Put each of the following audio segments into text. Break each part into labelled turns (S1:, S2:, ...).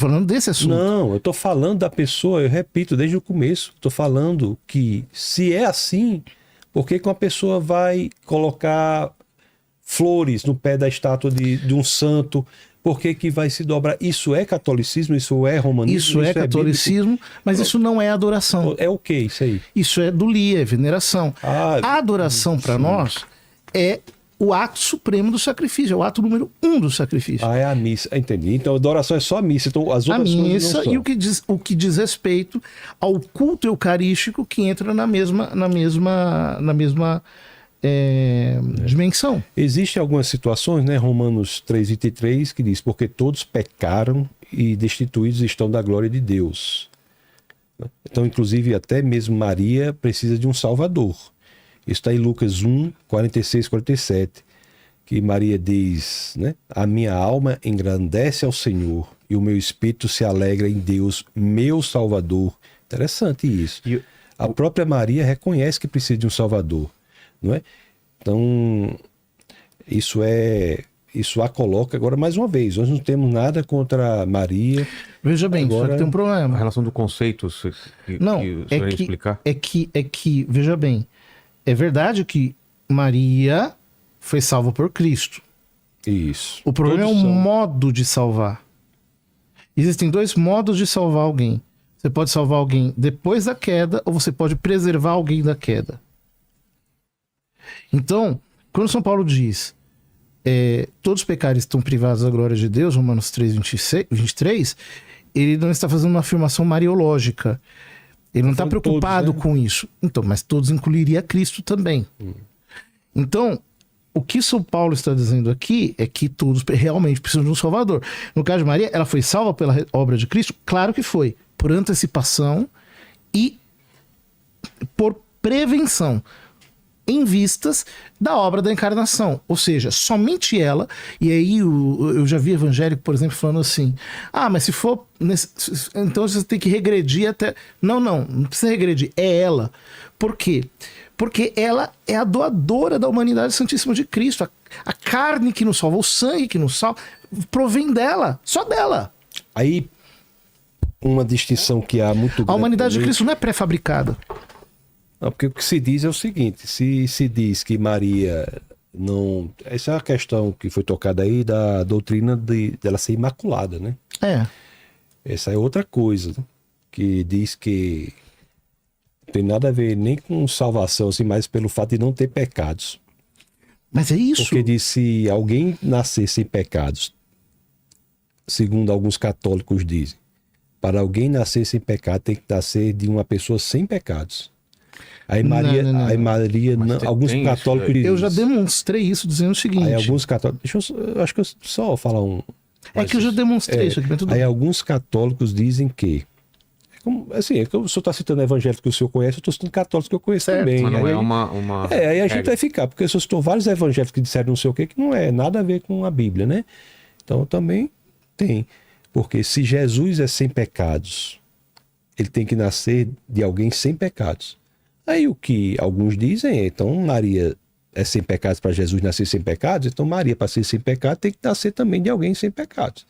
S1: falando desse assunto.
S2: Não, eu estou falando da pessoa, eu repito desde o começo, estou falando que se é assim, por que uma pessoa vai colocar flores no pé da estátua de um santo? Por que vai se dobrar? Isso é catolicismo? Isso é romanismo?
S1: Isso é catolicismo, mas isso não é adoração.
S2: É o que isso aí?
S1: Isso é dulia, é veneração. A adoração para nós é o ato supremo do sacrifício, é o ato número 1 do sacrifício.
S2: É a missa, entendi. Então a adoração é só a missa, então as outras
S1: coisas não são.
S2: A missa
S1: e o que diz respeito ao culto eucarístico que entra na mesma dimensão.
S2: Existem algumas situações, né? Romanos 3:23, que diz: porque todos pecaram e destituídos estão da glória de Deus. Então, inclusive, até mesmo Maria precisa de um Salvador. Isso está em Lucas 1:46-47, que Maria diz, né? A minha alma engrandece ao Senhor e o meu espírito se alegra em Deus, meu Salvador. Interessante isso. A própria Maria reconhece que precisa de um Salvador. Não é? Então, isso a coloca. Agora, mais uma vez, nós não temos nada contra Maria.
S1: Veja bem, agora, só que tem um problema.
S3: A relação do conceito que o senhor ia explicar?
S1: É que, veja bem, é verdade que Maria foi salva por Cristo.
S2: Isso.
S1: O problema é o modo de salvar. Existem 2 modos de salvar alguém. Você pode salvar alguém depois da queda ou você pode preservar alguém da queda. Então, quando São Paulo diz todos os pecados estão privados da glória de Deus, Romanos 3:23, ele não está fazendo uma afirmação mariológica. Ele não está preocupado todos, né? Com isso. Então, mas todos incluiria Cristo também. Então, o que São Paulo está dizendo aqui é que todos realmente precisam de um Salvador. No caso de Maria, ela foi salva pela obra de Cristo? Claro que foi. Por antecipação e por prevenção, em vistas da obra da encarnação. Ou seja, somente ela. E aí eu já vi evangélico, por exemplo, falando assim: mas se for então você tem que regredir até... Não precisa regredir, é ela. Por quê? Porque ela é a doadora da humanidade santíssima de Cristo. A carne que nos salva, o sangue que nos salva, provém dela, só dela.
S2: Aí, uma distinção que há muito grande...
S1: A humanidade de Cristo não é pré-fabricada.
S2: Não, porque o que se diz é o seguinte: se diz que Maria não... Essa é a questão que foi tocada aí da doutrina dela ser imaculada, né? Essa é outra coisa, né? Que diz que não tem nada a ver nem com salvação, assim, mas pelo fato de não ter pecados.
S1: Mas é isso.
S2: Porque diz: se alguém nascer sem pecados, segundo alguns católicos dizem, para alguém nascer sem pecado tem que nascer de uma pessoa sem pecados. Aí Maria, alguns católicos dizem.
S1: Eu já demonstrei isso dizendo o seguinte.
S2: Aí alguns católicos, acho que eu só falar um.
S1: Que eu já demonstrei isso aqui, mas tudo
S2: aí alguns católicos dizem que, assim, que o senhor está citando evangélicos que o senhor conhece, eu estou citando católicos que eu conheço também.
S3: Mas não
S2: aí,
S3: é uma
S2: aí a gente vai ficar, porque se eu citou vários evangélicos que disseram não sei o que não é nada a ver com a Bíblia, né? Então também tem. Porque se Jesus é sem pecados, ele tem que nascer de alguém sem pecados. Aí o que alguns dizem é: então Maria é sem pecados para Jesus nascer sem pecados, então Maria, para ser sem pecado, tem que nascer também de alguém sem pecados.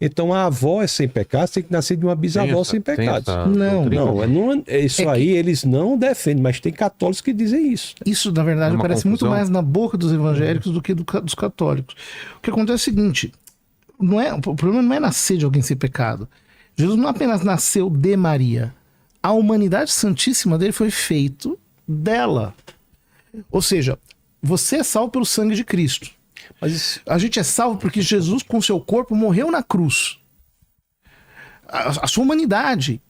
S2: Então a avó é sem pecados, tem que nascer de uma bisavó sem pecados. Isso aí eles não defendem, mas tem católicos que dizem isso.
S1: Isso, na verdade, parece muito mais na boca dos evangélicos do que dos católicos. O que acontece é o seguinte: o problema não é nascer de alguém sem pecado. Jesus não apenas nasceu de Maria. A humanidade santíssima dele foi feito dela. Ou seja, você é salvo pelo sangue de Cristo. Mas a gente é salvo porque Jesus, com seu corpo, morreu na cruz. A sua humanidade.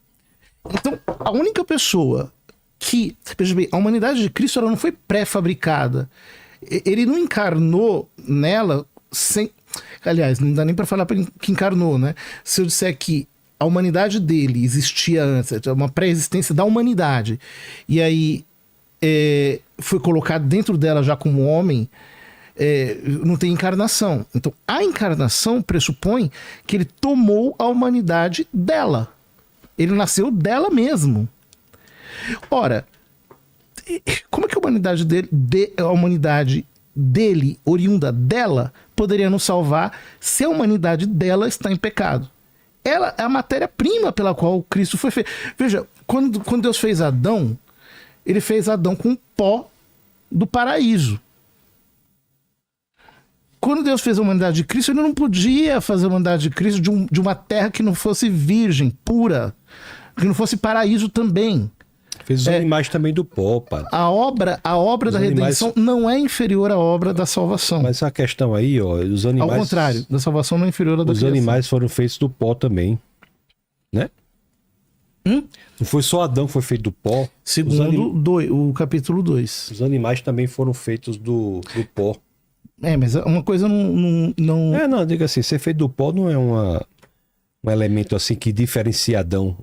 S1: Então, a única pessoa que... Veja bem, a humanidade de Cristo ela não foi pré-fabricada. Ele não encarnou nela sem... Aliás, não dá nem para falar que encarnou, né? Se eu disser que a humanidade dele existia antes, uma pré-existência da humanidade, e aí foi colocado dentro dela já como homem, não tem encarnação. Então a encarnação pressupõe que ele tomou a humanidade dela. Ele nasceu dela mesmo. Ora, como é que a humanidade dele, oriunda dela, poderia nos salvar se a humanidade dela está em pecado? ela é a matéria-prima pela qual Cristo foi feito. Veja, quando Deus fez Adão, ele fez Adão com pó do paraíso. Quando Deus fez a humanidade de Cristo, ele não podia fazer a humanidade de Cristo de uma terra que não fosse virgem, pura, que não fosse paraíso também.
S2: Fez os animais também do pó, padre.
S1: A obra da redenção não é inferior à obra da salvação.
S2: Mas a questão aí, ó, os animais...
S1: Ao contrário, da salvação não é inferior à da criação.
S2: Os animais foram feitos do pó também, né? Não foi só Adão que foi feito do pó.
S1: Segundo o capítulo 2.
S2: Os animais também foram feitos do pó.
S1: Mas uma coisa não...
S2: Não, diga assim, ser feito do pó não é um elemento assim que diferencia Adão